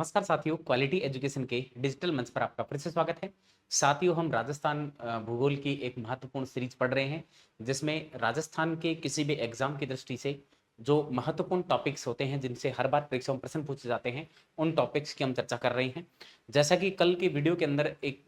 नमस्कार साथियों, quality education के डिजिटल मंच पर आपका फिर से स्वागत है। साथियों, हम राजस्थान भूगोल की एक महत्वपूर्ण सीरीज पढ़ रहे हैं, जिसमें राजस्थान के किसी भी एग्जाम की दृष्टि से जो महत्वपूर्ण टॉपिक्स होते हैं, जिनसे हर बार परीक्षा में प्रश्न पूछे जाते हैं, उन टॉपिक्स की हम चर्चा कर रहे हैं। जैसा कि कल की वीडियो के अंदर एक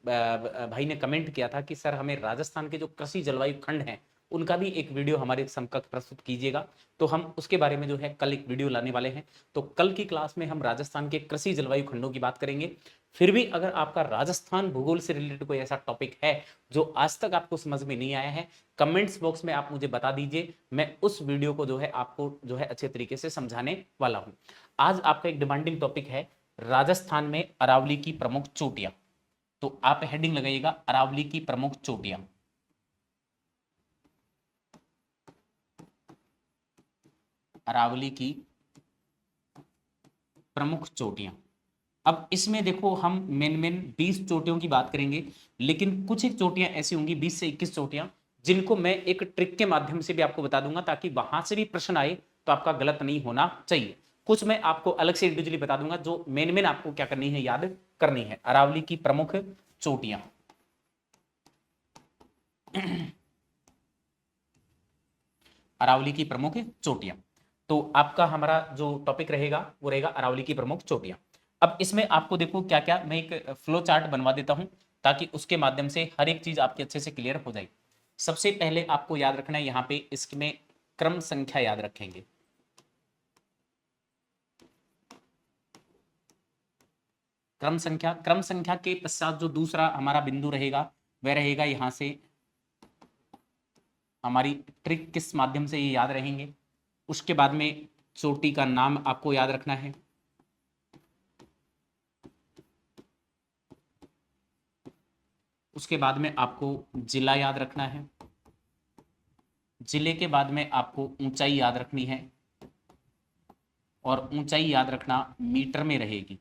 भाई ने कमेंट किया था कि सर हमें राजस्थान के जो कृषि जलवायु खंड हैं उनका भी एक वीडियो हमारे समकक्ष प्रस्तुत कीजिएगा, तो हम उसके बारे में जो है कल एक वीडियो लाने वाले हैं। तो कल की क्लास में हम राजस्थान के कृषि जलवायु खंडों की बात करेंगे। फिर भी अगर आपका राजस्थान भूगोल से रिलेटेड कोई ऐसा टॉपिक है जो आज तक आपको समझ में नहीं आया है, कमेंट्स बॉक्स में आप मुझे बता दीजिए। मैं उस वीडियो को जो है आपको जो है अच्छे तरीके से समझाने वाला हूं। आज आपका एक डिमांडिंग टॉपिक है राजस्थान में अरावली की प्रमुख चोटियां। तो आप हेडिंग लगाइएगा अरावली की प्रमुख चोटियां। अरावली की प्रमुख चोटियां। अब इसमें देखो हम मेन 20 चोटियों की बात करेंगे, लेकिन कुछ एक चोटियां ऐसी होंगी 20 से 21 चोटियां, जिनको मैं एक ट्रिक के माध्यम से भी आपको बता दूंगा, ताकि वहां से भी प्रश्न आए तो आपका गलत नहीं होना चाहिए। कुछ मैं आपको अलग से इंडिविजुअली बता दूंगा जो मेन आपको क्या करनी है, याद करनी है। अरावली की प्रमुख चोटियां। अरावली की प्रमुख चोटियां। तो आपका हमारा जो टॉपिक रहेगा वो रहेगा अरावली की प्रमुख चोटियां। अब इसमें आपको देखो क्या क्या, मैं एक फ्लो चार्ट बनवा देता हूं ताकि उसके माध्यम से हर एक चीज आपकी अच्छे से क्लियर हो जाए। सबसे पहले आपको याद रखना है, यहां पे इसमें क्रम संख्या याद रखेंगे। क्रम संख्या के पश्चात जो दूसरा हमारा बिंदु रहेगा वह रहेगा यहां से हमारी ट्रिक किस माध्यम से ये याद रहेंगे। उसके बाद में चोटी का नाम आपको याद रखना है। उसके बाद में आपको जिला याद रखना है। जिले के बाद में आपको ऊंचाई याद रखनी है, और ऊंचाई याद रखना मीटर में रहेगी।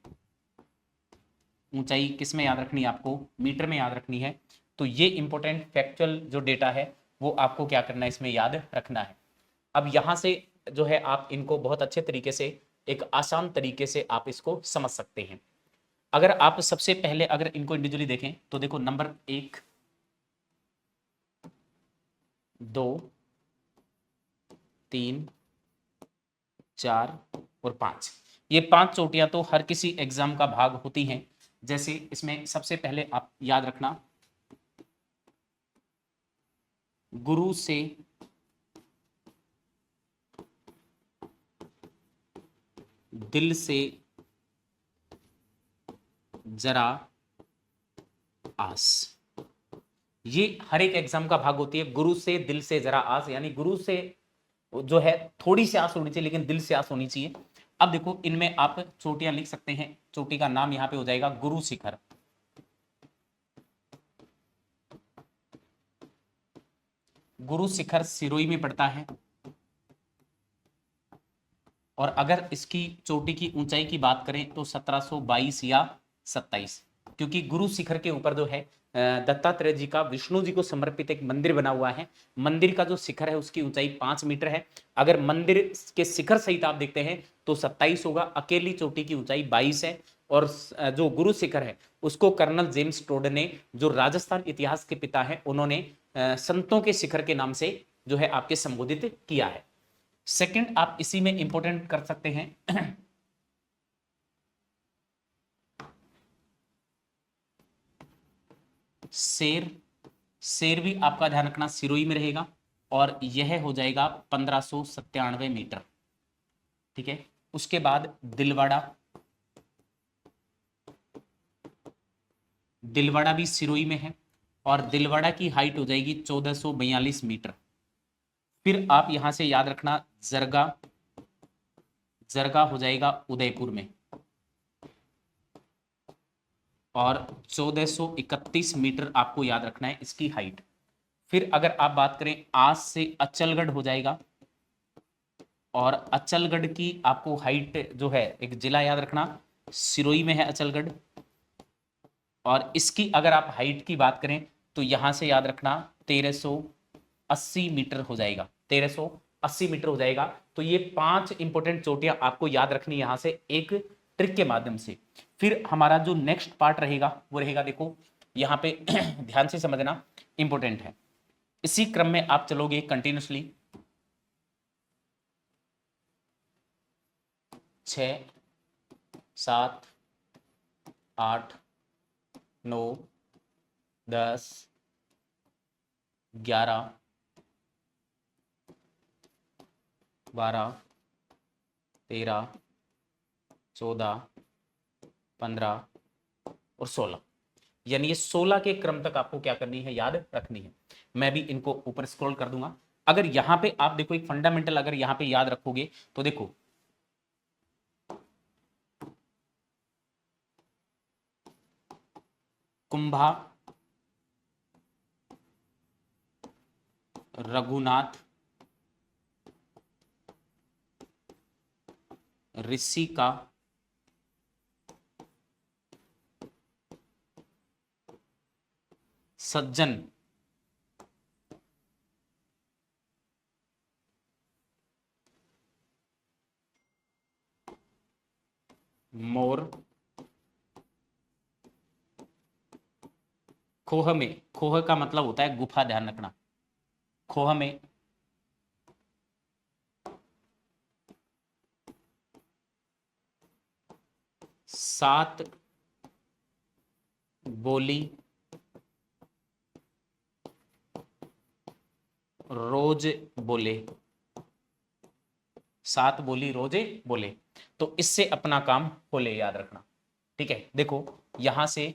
ऊंचाई किस में याद रखनी है, आपको मीटर में याद रखनी है। तो ये इंपॉर्टेंट फैक्चुअल जो डेटा है वो आपको क्या करना है, इसमें याद रखना है। अब यहां से जो है आप इनको बहुत अच्छे तरीके से, एक आसान तरीके से आप इसको समझ सकते हैं। अगर आप सबसे पहले अगर इनको इंडिविजुअली देखें तो देखो नंबर 1, 2, 3, 4 और 5, ये 5 चोटियां तो हर किसी एग्जाम का भाग होती हैं। जैसे इसमें सबसे पहले आप याद रखना, गुरु से दिल से जरा आस, ये हर एक एग्जाम का भाग होती है। गुरु से दिल से जरा आस, यानी गुरु से जो है थोड़ी सी आस होनी चाहिए, लेकिन दिल से आस होनी चाहिए। अब देखो इनमें आप चोटियां लिख सकते हैं। चोटी का नाम यहां पे हो जाएगा गुरु शिखर। गुरु शिखर सिरोही में पड़ता है। और अगर इसकी चोटी की ऊंचाई की बात करें तो 1722 या 27, क्योंकि गुरु शिखर के ऊपर जो है दत्तात्रेय जी का विष्णु जी को समर्पित एक मंदिर बना हुआ है। मंदिर का जो शिखर है उसकी ऊंचाई 5 मीटर है। अगर मंदिर के शिखर सहित आप देखते हैं तो 27 होगा। अकेली चोटी की ऊंचाई 22 है। और जो गुरु शिखर है उसको कर्नल जेम्स टोड ने, जो राजस्थान इतिहास के पिता हैं, उन्होंने संतों के शिखर के नाम से जो है आपके संबोधित किया है। सेकंड आप इसी में इंपॉर्टेंट कर सकते हैं शेर। शेर भी आपका ध्यान रखना सिरोही में रहेगा, और यह हो जाएगा 1597 मीटर। ठीक है। उसके बाद दिलवाड़ा, दिलवाड़ा भी सिरोही में है, और दिलवाड़ा की हाइट हो जाएगी 1442 मीटर। फिर आप यहां से याद रखना जरगा, जरगा हो जाएगा उदयपुर में, और 1431 मीटर आपको याद रखना है इसकी हाइट। फिर अगर आप बात करें आज से अचलगढ़ हो जाएगा, और अचलगढ़ की आपको हाइट जो है, एक जिला याद रखना सिरोही में है अचलगढ़, और इसकी अगर आप हाइट की बात करें तो यहां से याद रखना 1380 मीटर हो जाएगा। 1380 मीटर हो जाएगा। तो ये 5 इंपॉर्टेंट चोटियां आपको याद रखनी यहां से। एक ट्रिक के माध्यम से। फिर हमारा जो नेक्स्ट पार्ट रहेगा वो रहेगा, देखो यहाँ पे ध्यान से समझना, इंपॉर्टेंट है। इसी क्रम में आप चलोगे कंटिन्यूसली, 6, 7, 8, 9, 10, 11, 12, 13, 14, 15 और 16, यानी ये 16 के क्रम तक आपको क्या करनी है, याद रखनी है। मैं भी इनको ऊपर स्क्रॉल कर दूंगा। अगर यहां पे आप देखो एक फंडामेंटल अगर यहां पे याद रखोगे तो देखो, कुंभा, रघुनाथ, ऋषि का, सज्जन, मोर, खोह में, खोह का मतलब होता है गुफा, ध्यान रखना, खोह में, सात बोली, रोज बोले, सात बोली रोजे बोले। तो इससे अपना काम खोले, याद रखना। ठीक है, देखो यहां से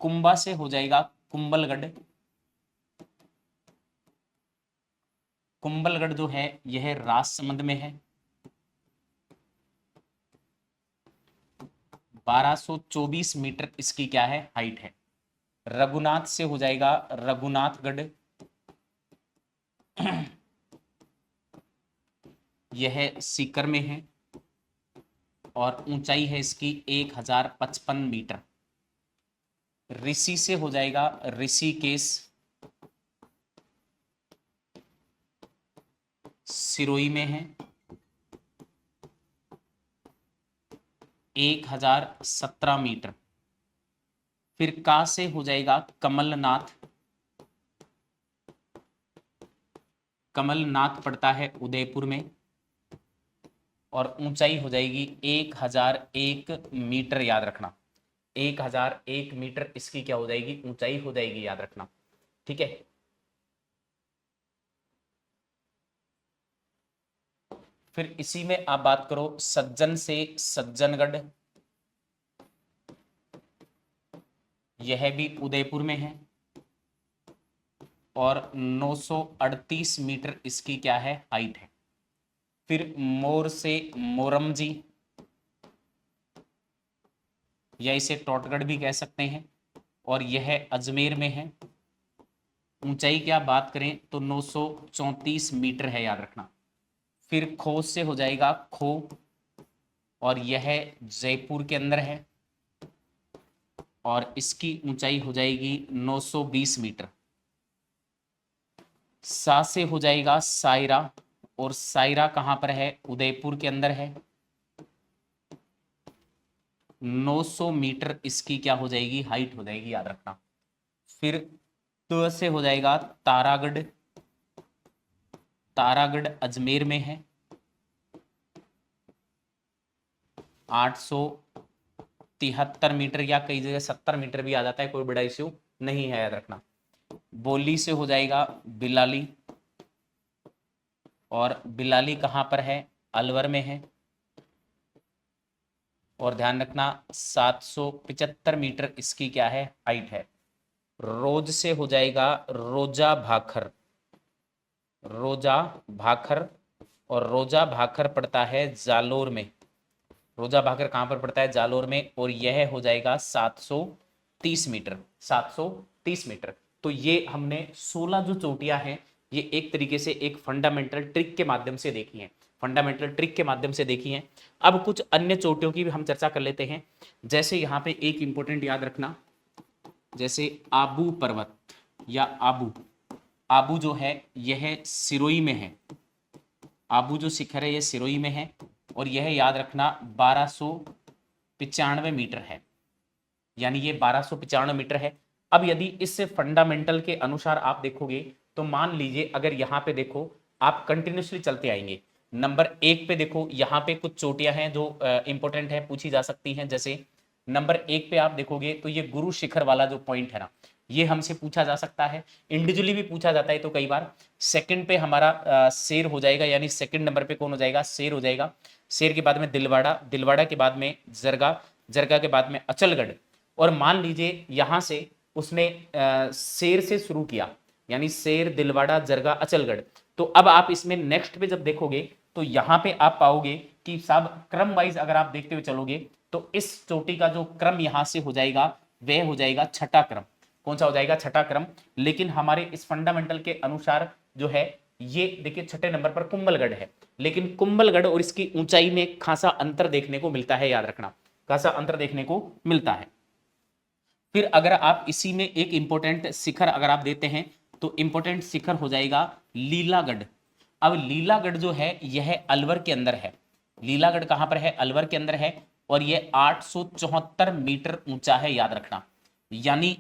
कुंभा से हो जाएगा कुंभलगढ़। कुंभलगढ़ जो है यह राजसमंद में है। 1224 मीटर इसकी क्या है, हाइट है। रघुनाथ से हो जाएगा रघुनाथगढ़, यह सीकर में है और ऊंचाई है इसकी 1055 मीटर। ऋषि से हो जाएगा ऋषिकेश, सिरोही में है, 1017 मीटर। फिर का से हो जाएगा कमलनाथ, कमलनाथ पड़ता है उदयपुर में और ऊंचाई हो जाएगी 1001 मीटर, याद रखना। 1001 मीटर इसकी क्या हो जाएगी, ऊंचाई हो जाएगी, याद रखना। ठीक है, फिर इसी में आप बात करो सज्जन से सज्जनगढ़, यह भी उदयपुर में है और 938 मीटर इसकी क्या है, हाइट है। फिर मोर से मोरमजी, या इसे टोटगढ़ भी कह सकते हैं, और यह अजमेर में है। ऊंचाई की आप बात करें तो 934 मीटर है, याद रखना। फिर खो से हो जाएगा खो और यह जयपुर के अंदर है और इसकी ऊंचाई हो जाएगी 920 मीटर। सा से हो जाएगा सायरा और सायरा कहां पर है, उदयपुर के अंदर है। 900 मीटर इसकी क्या हो जाएगी, हाइट हो जाएगी, याद रखना। फिर त से हो जाएगा तारागढ़, तारागढ़ अजमेर में है, 873 मीटर, या कई जगह 70 मीटर भी आ जाता है, कोई बड़ा इश्यू नहीं है, याद रखना। बोली से हो जाएगा बिलाली और बिलाली कहां पर है, अलवर में है और ध्यान रखना 775 मीटर इसकी क्या है, हाइट है। रोज से हो जाएगा रोजा भाखर, रोजा भाखर और रोजा भाखर पड़ता है जालोर में। रोजा भाखर कहां पर पड़ता है, जालोर में, और यह हो जाएगा 730 मीटर, 730 मीटर। तो ये हमने 16 जो चोटियां हैं ये एक तरीके से एक फंडामेंटल ट्रिक के माध्यम से देखी हैं, फंडामेंटल ट्रिक के माध्यम से देखी हैं। अब कुछ अन्य चोटियों की भी हम चर्चा कर लेते हैं। जैसे यहाँ पे एक इंपॉर्टेंट याद रखना, जैसे आबू पर्वत या आबू, आबू जो है यह सिरोही में है। आबू जो शिखर है ये सिरोही में है और यह याद रखना 1295 मीटर है, यानी ये 1295 मीटर है। अब यदि इस फंडामेंटल के अनुसार आप देखोगे तो मान लीजिए अगर यहाँ पे देखो आप कंटिन्यूसली चलते आएंगे, नंबर एक पे देखो यहाँ पे कुछ चोटियां हैं जो इंपॉर्टेंट है, पूछी जा सकती हैं। जैसे नंबर एक पे आप देखोगे तो ये गुरु शिखर वाला जो पॉइंट है ना, ये हमसे पूछा जा सकता है, इंडिविजुअली भी पूछा जाता है तो कई बार। सेकंड पे हमारा शेर हो जाएगा, यानी सेकंड नंबर पे कौन हो जाएगा, शेर हो जाएगा। शेर के बाद में दिलवाड़ा, दिलवाड़ा के बाद में जरगा, जरगा के बाद में अचलगढ़। और मान लीजिए यहां से उसने शेर से शुरू किया, यानी शेर, दिलवाड़ा, जरगा, अचलगढ़। तो अब आप इसमें नेक्स्ट पे जब देखोगे तो यहां पे आप पाओगे कि साहब क्रम वाइज अगर आप देखते हुए चलोगे तो इस चोटी का जो क्रम यहां से हो जाएगा वह हो जाएगा छठा क्रम। कौन सा हो जाएगा, छठा क्रम। लेकिन हमारे इस फंडामेंटल के अनुसार जो है ये देखिए छठे नंबर पर कुंभलगढ़ है, लेकिन कुंभलगढ़ और इसकी ऊंचाई में खासा अंतर देखने को मिलता है, याद रखना, खासा अंतर देखने को मिलता है। फिर अगर आप इसी में एक इंपॉर्टेंट शिखर अगर आप देते हैं तो इंपॉर्टेंट शिखर हो जाएगा लीलागढ़। अब लीलागढ़ जो है यह अलवर के अंदर है। लीलागढ़ कहां पर है, अलवर के अंदर है, और यह 874 मीटर ऊंचा है, याद रखना। यानी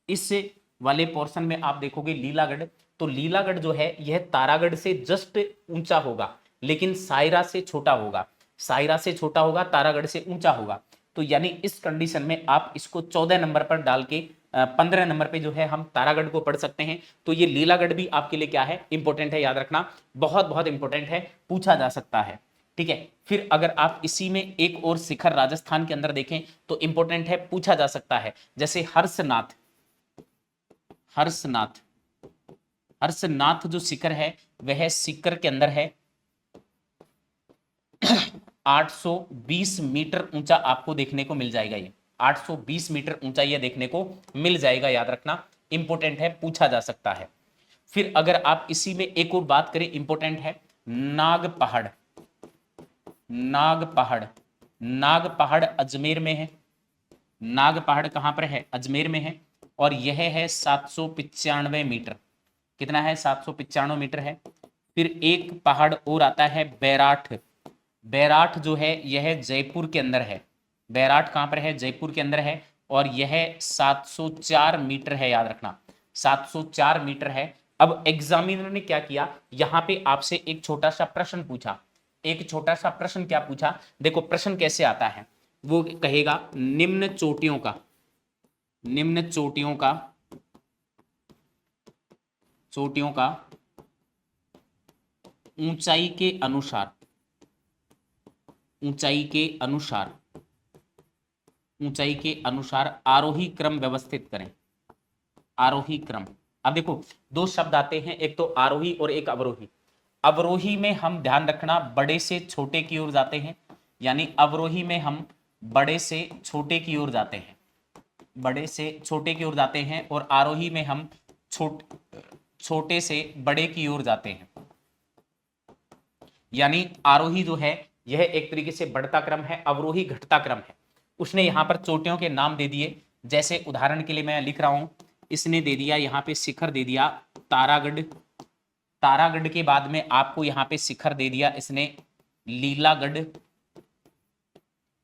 इस वाले पोर्शन में आप देखोगे लीलागढ़, तो लीलागढ़ जो है यह तारागढ़ से जस्ट ऊंचा होगा, लेकिन सायरा से छोटा होगा, सायरा से छोटा होगा, तारागढ़ से ऊंचा होगा। तो यानी इस कंडीशन में आप इसको 14 नंबर पर डाल के 15 नंबर पे जो है हम तारागढ़ को पढ़ सकते हैं। तो ये लीलागढ़ भी आपके लिए क्या है, इंपॉर्टेंट है, याद रखना, बहुत बहुत इंपॉर्टेंट है, पूछा जा सकता है। ठीक है। फिर अगर आप इसी में एक और शिखर राजस्थान के अंदर देखें तो इंपॉर्टेंट है, पूछा जा सकता है, जैसे हर्षनाथ। हर्षनाथ, हर्षनाथ जो शिखर है वह शिखर के अंदर है 820 मीटर ऊंचा आपको देखने को मिल जाएगा। ये 820 मीटर ऊंचा ये देखने को मिल जाएगा, याद रखना, इंपॉर्टेंट है, पूछा जा सकता है। फिर अगर आप इसी में एक और बात करें, इंपॉर्टेंट है, नाग पहाड़। नाग पहाड़, नाग पहाड़ अजमेर में है। नाग पहाड़ कहां पर है, अजमेर में है, और यह है 795 मीटर। कितना है, 795 मीटर है। फिर एक पहाड़ और आता है बैराठ। बैराठ जो है यह जयपुर के अंदर है। बैराठ कहां पर है, जयपुर के अंदर है, और यह 704 मीटर है, याद रखना, 704 मीटर है। अब एग्जामिनर ने क्या किया, यहां पे आपसे एक छोटा सा प्रश्न पूछा। एक छोटा सा प्रश्न क्या पूछा, देखो प्रश्न कैसे आता है, वो कहेगा निम्न चोटियों का, निम्न चोटियों का, चोटियों का ऊंचाई के अनुसार, ऊंचाई के अनुसार, ऊंचाई के अनुसार आरोही क्रम व्यवस्थित करें। आरोही क्रम, अब देखो दो शब्द आते हैं, एक तो आरोही और एक अवरोही। अवरोही में हम ध्यान रखना बड़े से छोटे की ओर जाते हैं, यानी अवरोही में हम बड़े से छोटे की ओर जाते हैं, बड़े से छोटे की ओर जाते हैं, और आरोही में हम छोटे से बड़े की ओर जाते हैं। यानी आरोही जो है यह एक तरीके से बढ़ता क्रम है, अवरोही घटता क्रम है। उसने यहां पर चोटियों के नाम दे दिए, जैसे उदाहरण के लिए मैं लिख रहा हूं, इसने दे दिया यहां पे शिखर दे दिया तारागढ़। तारागढ़ के बाद में आपको यहां पे शिखर दे दिया इसने लीलागढ़।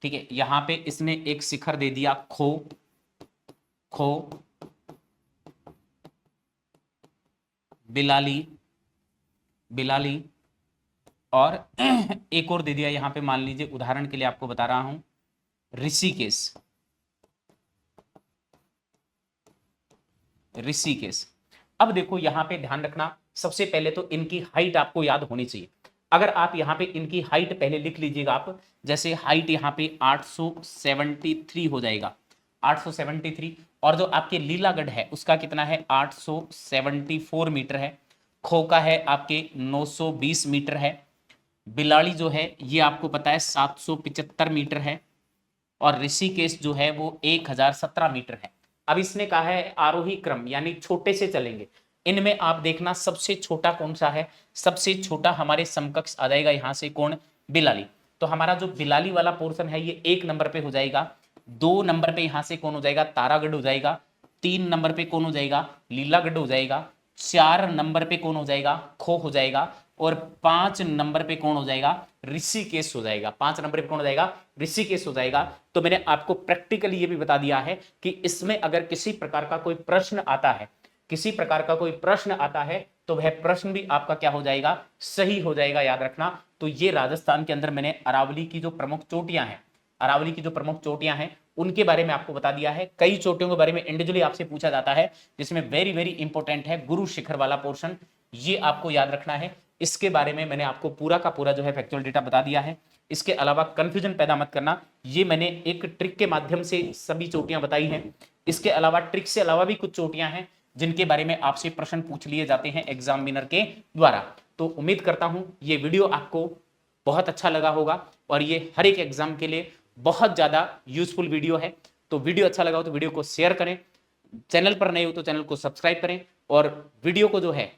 ठीक है, यहां पे इसने एक शिखर दे दिया खो, खो, बिलाली, बिलाली, और एक और दे दिया यहां पे, मान लीजिए उदाहरण के लिए आपको बता रहा हूं, ऋषिकेश। ऋषिकेश। अब देखो यहां पे ध्यान रखना, सबसे पहले तो इनकी हाइट आपको याद होनी चाहिए। अगर आप यहाँ पे इनकी हाइट पहले लिख लीजिएगा आप, जैसे हाइट यहाँ पे 873 हो जाएगा, 873, और जो आपके लीलागढ़ है उसका कितना है, 874 मीटर है। खो का है आपके 920 मीटर है। बिलाड़ी जो है ये आपको पता है 775 मीटर है, और ऋषिकेश जो है वो 1017 मीटर है। अब इसने कहा है आरोही क्रम, यानी छोटे से चलेंगे। इनमें आप देखना सबसे छोटा कौन सा है, सबसे छोटा हमारे समकक्ष आ जाएगा यहां से कौन, बिलाली। तो हमारा जो बिलाली वाला पोर्शन है ये 1 नंबर पे हो जाएगा। 2 नंबर पे यहां से कौन हो जाएगा, तारागढ़ हो जाएगा। 3 नंबर पे कौन हो जाएगा, लीलागढ़ हो जाएगा। 4 नंबर पे कौन हो जाएगा, खो हो जाएगा। और 5 नंबर पे कौन हो जाएगा, ऋषिकेश हो जाएगा। 5 नंबर पे कौन हो जाएगा, ऋषिकेश हो जाएगा। तो मैंने आपको प्रैक्टिकली ये भी बता दिया है कि इसमें अगर किसी प्रकार का कोई प्रश्न आता है, किसी प्रकार का कोई प्रश्न आता है, तो वह प्रश्न भी आपका क्या हो जाएगा, सही हो जाएगा, याद रखना। तो ये राजस्थान के अंदर मैंने अरावली की जो प्रमुख चोटियां हैं, अरावली की जो प्रमुख चोटियां हैं उनके बारे में आपको बता दिया है। कई चोटियों के बारे में इंडिविजुअली आपसे पूछा जाता है, जिसमें वेरी वेरी इंपॉर्टेंट है गुरु शिखर वाला पोर्शन, ये आपको याद रखना है। इसके बारे में मैंने आपको पूरा का पूरा जो है फैक्चुअल डेटा बता दिया है। इसके अलावा कंफ्यूजन पैदा मत करना, ये मैंने एक ट्रिक के माध्यम से सभी चोटियां बताई हैं। इसके अलावा ट्रिक से अलावा भी कुछ चोटियां हैं जिनके बारे में आपसे प्रश्न पूछ लिए जाते हैं एग्जामिनर के द्वारा। तो उम्मीद करता हूं ये वीडियो आपको बहुत अच्छा लगा होगा और ये हर एक एग्जाम के लिए बहुत ज्यादा यूजफुल वीडियो है। तो वीडियो अच्छा लगा हो तो वीडियो को शेयर करें, चैनल पर नए हो तो चैनल को सब्सक्राइब करें, और वीडियो को जो है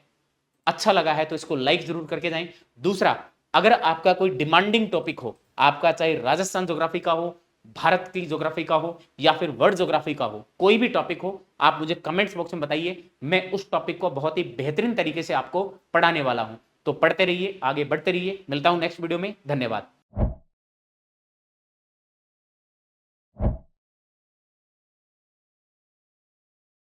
अच्छा लगा है तो इसको लाइक जरूर करके जाएं। दूसरा, अगर आपका कोई डिमांडिंग टॉपिक हो, आपका चाहे राजस्थान ज्योग्राफी का हो, भारत की ज्योग्राफी का हो, या फिर वर्ल्ड ज्योग्राफी का हो, कोई भी टॉपिक हो, आप मुझे कमेंट्स बॉक्स में बताइए। मैं उस टॉपिक को बहुत ही बेहतरीन तरीके से आपको पढ़ाने वाला हूं। तो पढ़ते रहिए, आगे बढ़ते रहिए। मिलता हूं नेक्स्ट वीडियो में। धन्यवाद।